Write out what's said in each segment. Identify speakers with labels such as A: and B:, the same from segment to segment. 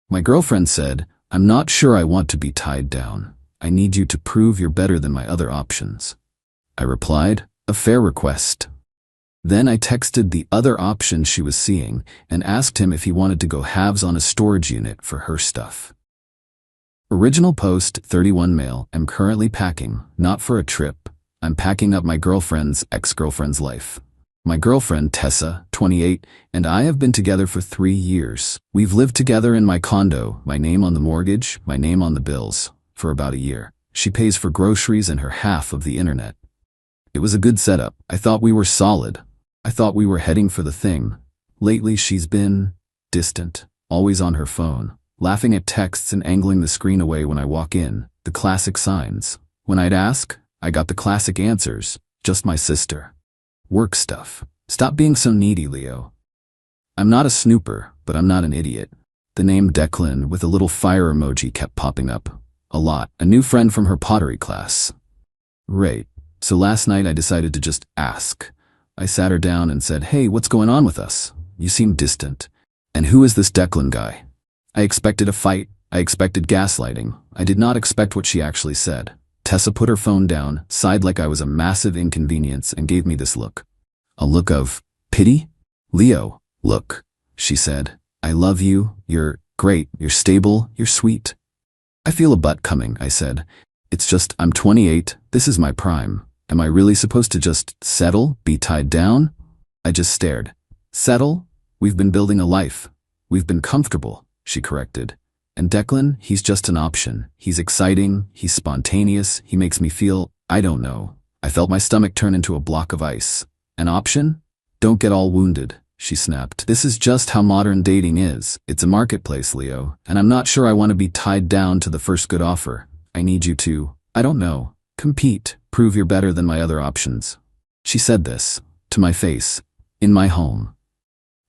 A: My girlfriend said, "I'm not sure I want to be tied down. I need you to prove you're better than my other options." I replied, "A fair request." Then I texted the other option she was seeing and asked him if he wanted to go halves on a storage unit for her stuff. Original post 31 male. I'm currently packing, not for a trip. I'm packing up my girlfriend's ex-girlfriend's life. My girlfriend, Tessa, 28, and I have been together for 3 years. We've lived together in my condo, my name on the mortgage, my name on the bills, for about a year. She pays for groceries and her half of the internet. It was a good setup. I thought we were solid. I thought we were heading for the thing. Lately she's been distant, always on her phone, laughing at texts and angling the screen away when I walk in, the classic signs. When I'd ask, I got the classic answers, just my sister. Work stuff. Stop being so needy, Leo. I'm not a snooper, but I'm not an idiot. The name Declan with a little fire emoji kept popping up. A lot. A new friend from her pottery class. Right. So last night I decided to just ask. I sat her down and said, "Hey, what's going on with us? You seem distant. And who is this Declan guy?" I expected a fight. I expected gaslighting. I did not expect what she actually said. Tessa put her phone down, sighed like I was a massive inconvenience, and gave me this look. A look of pity? "Leo, look," she said. "I love you. You're great. You're stable. You're sweet." "I feel a butt coming," I said. "It's just, I'm 28. This is my prime. Am I really supposed to just settle, be tied down?" I just stared. "Settle? We've been building a life. We've been comfortable," she corrected. "And Declan, he's just an option. He's exciting, he's spontaneous, he makes me feel, I don't know." I felt my stomach turn into a block of ice. "An option? Don't get all wounded," she snapped. "This is just how modern dating is. It's a marketplace, Leo, and I'm not sure I want to be tied down to the first good offer. I need you to, I don't know, compete, prove you're better than my other options." She said this, to my face, in my home.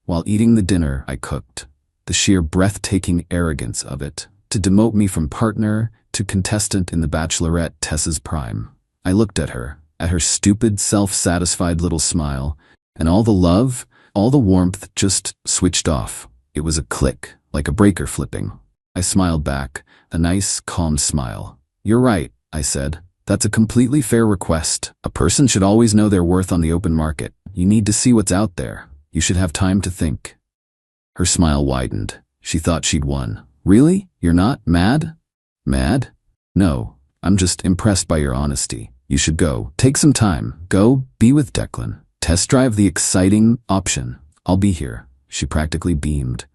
A: While eating the dinner I cooked. The sheer breathtaking arrogance of it, to demote me from partner to contestant in The Bachelorette, Tessa's prime. I looked at her stupid, self-satisfied little smile, and all the love, all the warmth just switched off. It was a click, like a breaker flipping. I smiled back, a nice, calm smile. "You're right," I said. "That's a completely fair request. A person should always know their worth on the open market. You need to see what's out there. You should have time to think." Her smile widened. She thought she'd won. "Really? You're not mad?" "Mad? No. I'm just impressed by your honesty. You should go. Take some time. Go, be with Declan. Test drive the exciting option. I'll be here." She practically beamed.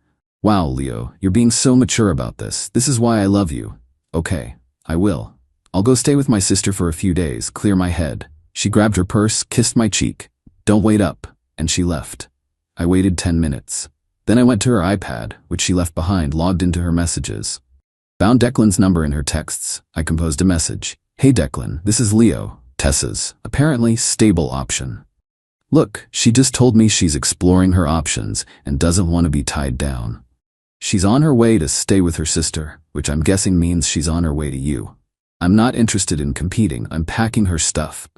A: "Wow, Leo, you're being so mature about this. This is why I love you." "Okay, I will. I'll go stay with my sister for a few days, clear my head." She grabbed her purse, kissed my cheek. "Don't wait up," and she left. I waited 10 minutes. Then I went to her iPad, which she left behind, logged into her messages. Found Declan's number in her texts. I composed a message. "Hey Declan, this is Leo, Tessa's, apparently stable option. Look, she just told me she's exploring her options and doesn't want to be tied down. She's on her way to stay with her sister, which I'm guessing means she's on her way to you. I'm not interested in competing. I'm packing her stuff.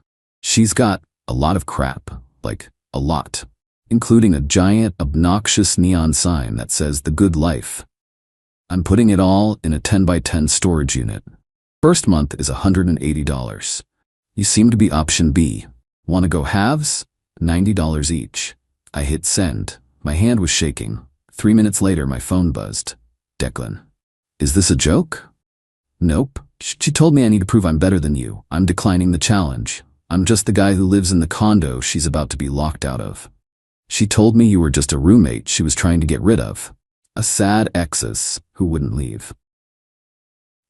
A: She's got a lot of crap, like a lot, including a giant, obnoxious neon sign that says The Good Life. I'm putting it all in a 10 by 10 storage unit. First month is $180. You seem to be option B. Want to go halves? $90 each." I hit send. My hand was shaking. 3 minutes later, my phone buzzed. "Declan. Is this a joke?" "Nope. She told me I need to prove I'm better than you. I'm declining the challenge. I'm just the guy who lives in the condo she's about to be locked out of. She told me you were just a roommate she was trying to get rid of. A sad exes who wouldn't leave."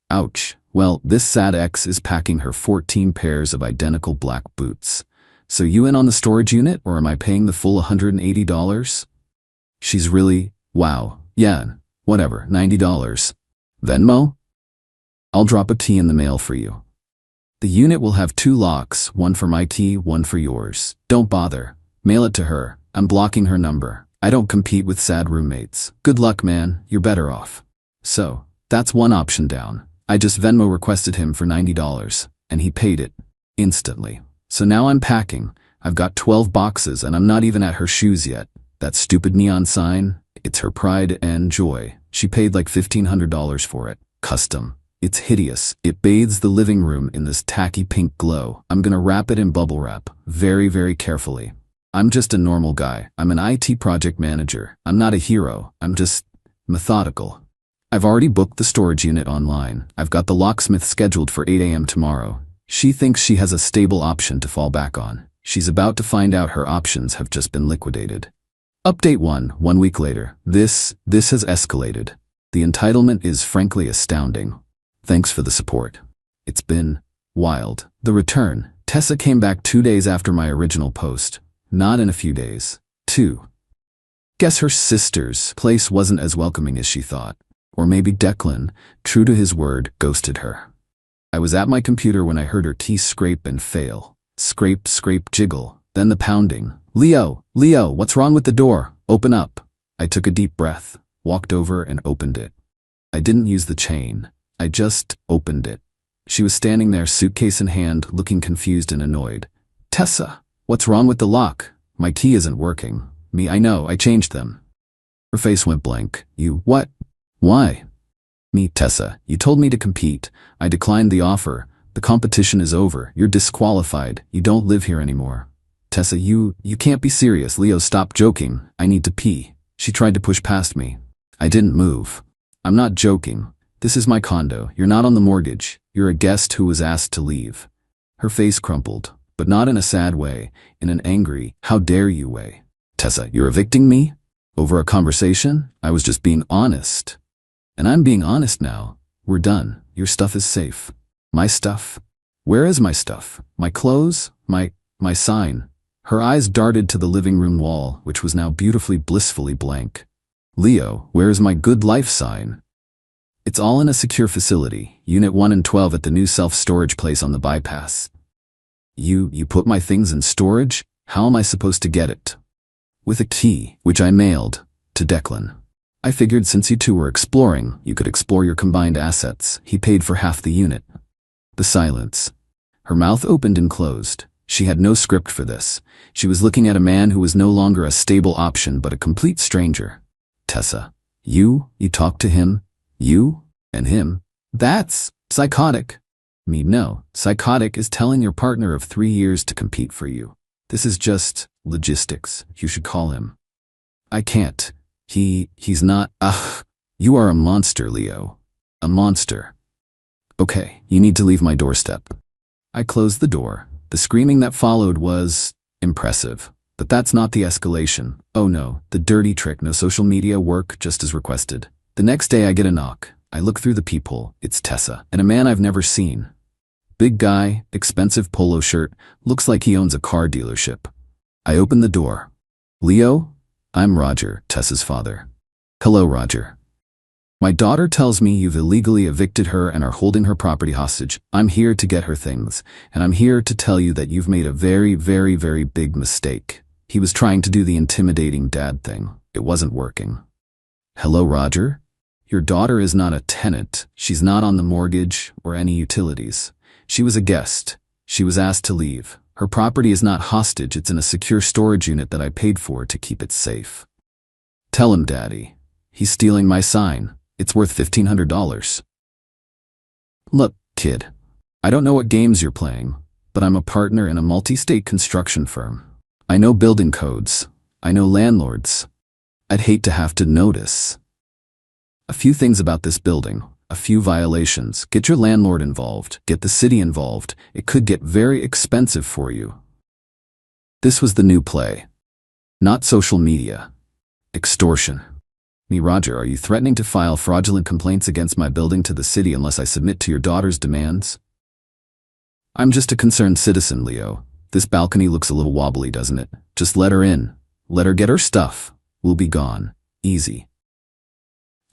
A: Ouch. Well, this sad ex is packing her 14 pairs of identical black boots. So you in on the storage unit, or am I paying the full $180? She's really, wow, yeah, whatever, $90. Venmo? I'll drop a T in the mail for you. The unit will have 2 locks, one for my T, one for yours. Don't bother. Mail it to her. I'm blocking her number. I don't compete with sad roommates. Good luck, man. You're better off. So, that's one option down. I just Venmo requested him for $90, and he paid it instantly. So now I'm packing. I've got 12 boxes, and I'm not even at her shoes yet. That stupid neon sign, it's her pride and joy. She paid like $1,500 for it. Custom. It's hideous. It bathes the living room in this tacky pink glow. I'm gonna wrap it in bubble wrap, very, very carefully. I'm just a normal guy. I'm an IT project manager. I'm not a hero. I'm just methodical. I've already booked the storage unit online. I've got the locksmith scheduled for 8 a.m. tomorrow. She thinks she has a stable option to fall back on. She's about to find out her options have just been liquidated. Update 1 week later. This has escalated. The entitlement is frankly astounding. Thanks for the support. It's been wild. The return. Tessa came back 2 days after my original post. Not in a few days. 2. Guess her sister's place wasn't as welcoming as she thought. Or maybe Declan, true to his word, ghosted her. I was at my computer when I heard her teeth scrape and fail. Scrape, scrape, jiggle. Then the pounding. Leo, what's wrong with the door? Open up. I took a deep breath, walked over and opened it. I didn't use the chain. I just opened it. She was standing there, suitcase in hand, looking confused and annoyed. Tessa, what's wrong with the lock? My key isn't working. I know, I changed them. Her face went blank. You, what? Why? Tessa, you told me to compete. I declined the offer. The competition is over. You're disqualified. You don't live here anymore. Tessa, you can't be serious. Leo, stop joking. I need to pee. She tried to push past me. I didn't move. I'm not joking. This is my condo. You're not on the mortgage. You're a guest who was asked to leave. Her face crumpled, but not in a sad way, in an angry, how dare you way. Tessa, you're evicting me? Over a conversation? I was just being honest. And I'm being honest now. We're done. Your stuff is safe. My stuff? Where is my stuff? My clothes? My sign? Her eyes darted to the living room wall, which was now beautifully, blissfully blank. Leo, where is my good life sign? It's all in a secure facility, Unit 1 and 12 at the new self-storage place on the bypass. You put my things in storage? How am I supposed to get it? With a key, which I mailed to Declan. I figured since you two were exploring, you could explore your combined assets. He paid for half the unit. The silence. Her mouth opened and closed. She had no script for this. She was looking at a man who was no longer a stable option but a complete stranger. Tessa, you talked to him? You and him? That's psychotic. No, psychotic is telling your partner of 3 years to compete for you. This is just logistics. You should call him. I can't. He's not. You are a monster, Leo. A monster. Okay, you need to leave my doorstep. I closed the door. The screaming that followed was impressive. But that's not the escalation. Oh no, the dirty trick, no social media work, just as requested. The next day I get a knock. I look through the peephole. It's Tessa, and a man I've never seen. Big guy, expensive polo shirt, looks like he owns a car dealership. I open the door. Leo? I'm Roger, Tessa's father. Hello, Roger. My daughter tells me you've illegally evicted her and are holding her property hostage. I'm here to get her things, and I'm here to tell you that you've made a very, very, very big mistake. He was trying to do the intimidating dad thing. It wasn't working. Hello, Roger? Your daughter is not a tenant. She's not on the mortgage or any utilities. She was a guest. She was asked to leave. Her property is not hostage. It's in a secure storage unit that I paid for to keep it safe. Tell him, Daddy. He's stealing my sign. It's worth $1,500. Look, kid. I don't know what games you're playing, but I'm a partner in a multi-state construction firm. I know building codes. I know landlords. I'd hate to have to notice a few things about this building. A few violations. Get your landlord involved. Get the city involved. It could get very expensive for you. This was the new play. Not social media. Extortion. Roger, are you threatening to file fraudulent complaints against my building to the city unless I submit to your daughter's demands? I'm just a concerned citizen, Leo. This balcony looks a little wobbly, doesn't it? Just let her in. Let her get her stuff. We'll be gone. Easy.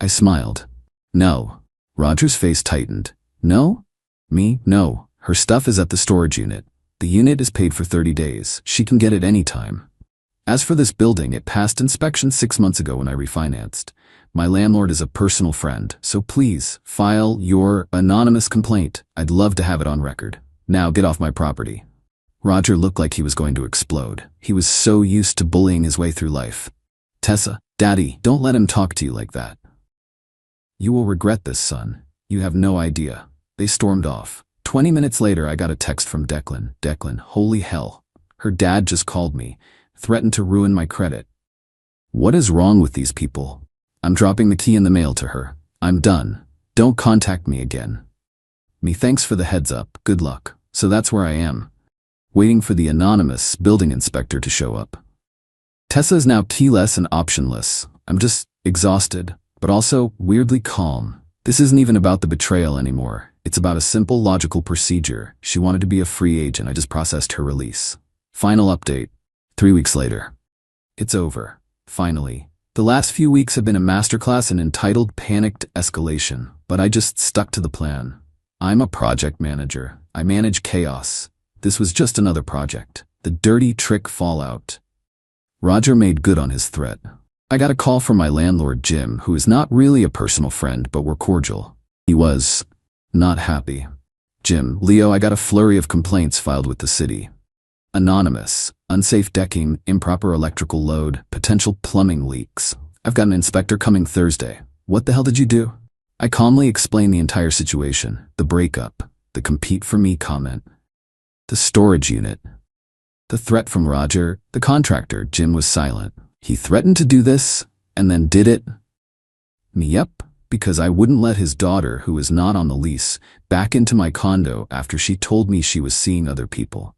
A: I smiled. No. Roger's face tightened. No? No. Her stuff is at the storage unit. The unit is paid for 30 days. She can get it anytime. As for this building, it passed inspection 6 months ago when I refinanced. My landlord is a personal friend, so please, file your anonymous complaint. I'd love to have it on record. Now get off my property. Roger looked like he was going to explode. He was so used to bullying his way through life. Tessa, Daddy, don't let him talk to you like that. You will regret this, son. You have no idea. They stormed off. 20 minutes later, I got a text from Declan. Declan, holy hell. Her dad just called me, threatened to ruin my credit. What is wrong with these people? I'm dropping the key in the mail to her. I'm done. Don't contact me again. Me, thanks for the heads up. Good luck. So that's where I am, waiting for the anonymous building inspector to show up. Tessa is now keyless and optionless. I'm just exhausted, but also weirdly calm. This isn't even about the betrayal anymore. It's about a simple logical procedure. She wanted to be a free agent. I just processed her release. Final update. 3 weeks later. It's over. Finally. The last few weeks have been a masterclass in entitled panicked escalation, but I just stuck to the plan. I'm a project manager. I manage chaos. This was just another project. The dirty trick fallout. Roger made good on his threat. I got a call from my landlord, Jim, who is not really a personal friend, but we're cordial. He was not happy. Jim, Leo, I got a flurry of complaints filed with the city. Anonymous, unsafe decking, improper electrical load, potential plumbing leaks. I've got an inspector coming Thursday. What the hell did you do? I calmly explained the entire situation, the breakup, the compete for me comment, the storage unit, the threat from Roger, the contractor. Jim was silent. He threatened to do this, and then did it. Me, yep, because I wouldn't let his daughter, who is not on the lease, back into my condo after she told me she was seeing other people.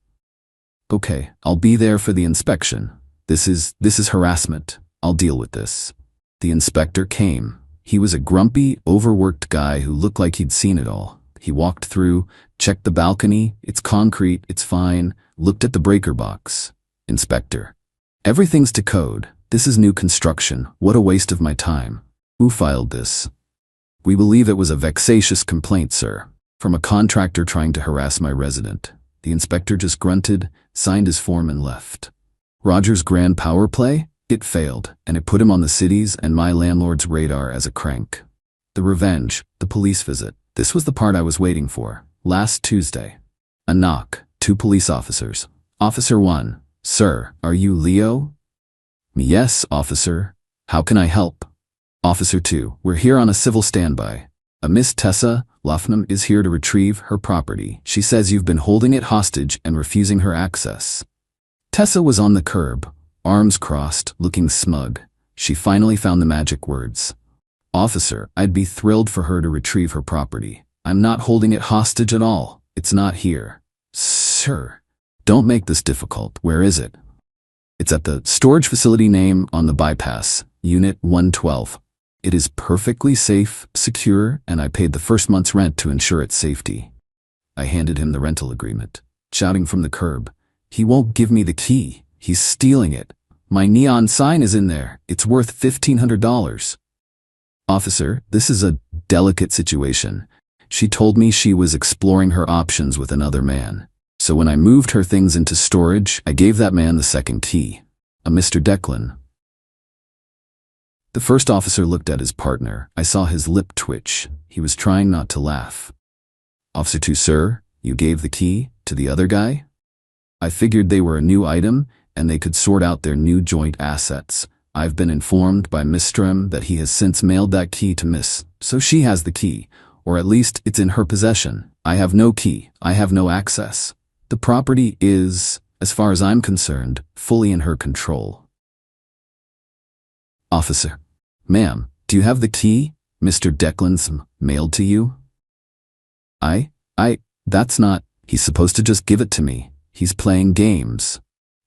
A: Okay, I'll be there for the inspection. This is harassment. I'll deal with this. The inspector came. He was a grumpy, overworked guy who looked like he'd seen it all. He walked through, checked the balcony. It's concrete, it's fine. Looked at the breaker box. Inspector. Everything's to code. This is new construction. What a waste of my time. Who filed this? We believe it was a vexatious complaint, sir, from a contractor trying to harass my resident. The inspector just grunted, signed his form and left. Roger's grand power play? It failed, and it put him on the city's and my landlord's radar as a crank. The revenge, the police visit. This was the part I was waiting for. Last Tuesday. A knock. 2 police officers. Officer 1. Sir, are you Leo? Yes, officer. How can I help? Officer 2. We're here on a civil standby. A Miss Tessa Lofnum is here to retrieve her property. She says you've been holding it hostage and refusing her access. Tessa was on the curb, arms crossed, looking smug. She finally found the magic words. Officer, I'd be thrilled for her to retrieve her property. I'm not holding it hostage at all. It's not here. Sir, don't make this difficult. Where is it? It's at the storage facility name on the bypass, Unit 112. It is perfectly safe, secure, and I paid the first month's rent to ensure its safety. I handed him the rental agreement, shouting from the curb. He won't give me the key. He's stealing it. My neon sign is in there. It's worth $1,500. Officer, this is a delicate situation. She told me she was exploring her options with another man. So when I moved her things into storage, I gave that man the second key, a Mr. Declan. The first officer looked at his partner. I saw his lip twitch. He was trying not to laugh. Officer 2, sir, you gave the key to the other guy? I figured they were a new item and they could sort out their new joint assets. I've been informed by Miss Strum that he has since mailed that key to Miss, so she has the key, or at least it's in her possession. I have no key. I have no access. The property is, as far as I'm concerned, fully in her control. Officer. Ma'am, do you have the key Mr. Declan's mailed to you? That's not, he's supposed to just give it to me. He's playing games.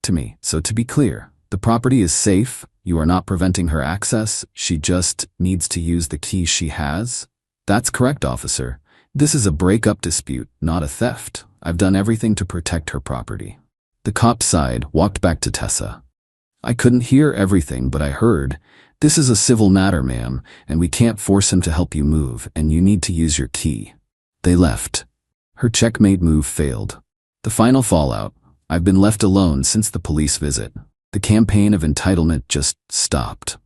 A: To me. So to be clear, the property is safe. You are not preventing her access. She just needs to use the key she has. That's correct, officer. This is a breakup dispute, not a theft. I've done everything to protect her property. The cop sighed, walked back to Tessa. I couldn't hear everything, but I heard, this is a civil matter, ma'am, and we can't force him to help you move, and you need to use your key. They left. Her checkmate move failed. The final fallout. I've been left alone since the police visit. The campaign of entitlement just stopped.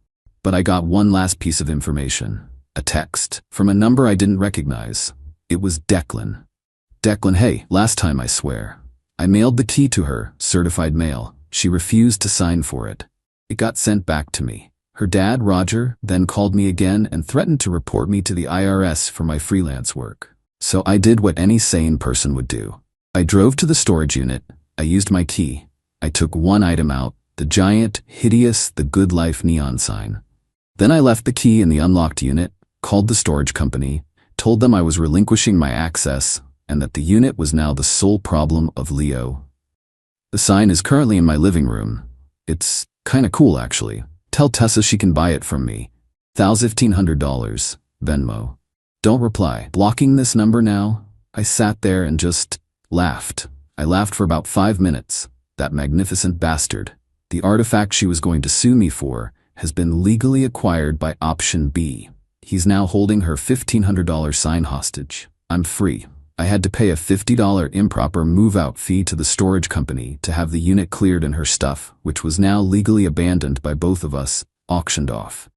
A: But I got one last piece of information. A text from a number I didn't recognize. It was Declan. Declan, hey, last time I swear. I mailed the key to her, certified mail. She refused to sign for it. It got sent back to me. Her dad, Roger, then called me again and threatened to report me to the IRS for my freelance work. So I did what any sane person would do. I drove to the storage unit. I used my key. I took one item out, the giant, hideous The Good Life neon sign. Then I left the key in the unlocked unit, called the storage company, told them I was relinquishing my access, and that the unit was now the sole problem of Leo. The sign is currently in my living room. It's kinda cool, actually. Tell Tessa she can buy it from me. $1,500, Venmo. Don't reply. Blocking this number now? I sat there and just laughed. I laughed for about 5 minutes. That magnificent bastard. The artifact she was going to sue me for has been legally acquired by Option B. He's now holding her $1,500 sign hostage. I'm free. I had to pay a $50 improper move-out fee to the storage company to have the unit cleared and her stuff, which was now legally abandoned by both of us, auctioned off.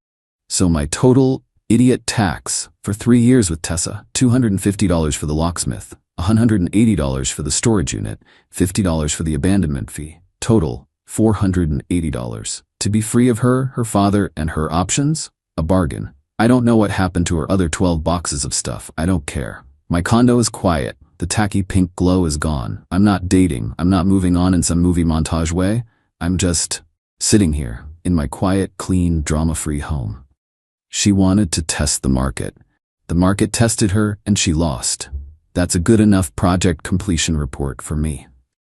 A: So my total idiot tax for 3 years with Tessa, $250 for the locksmith, $180 for the storage unit, $50 for the abandonment fee. Total, $480. To be free of her, her father, and her options? A bargain. I don't know what happened to her other 12 boxes of stuff. I don't care. My condo is quiet. The tacky pink glow is gone. I'm not dating. I'm not moving on in some movie montage way. I'm just sitting here in my quiet, clean, drama-free home. She wanted to test the market. The market tested her and she lost. That's a good enough project completion report for me.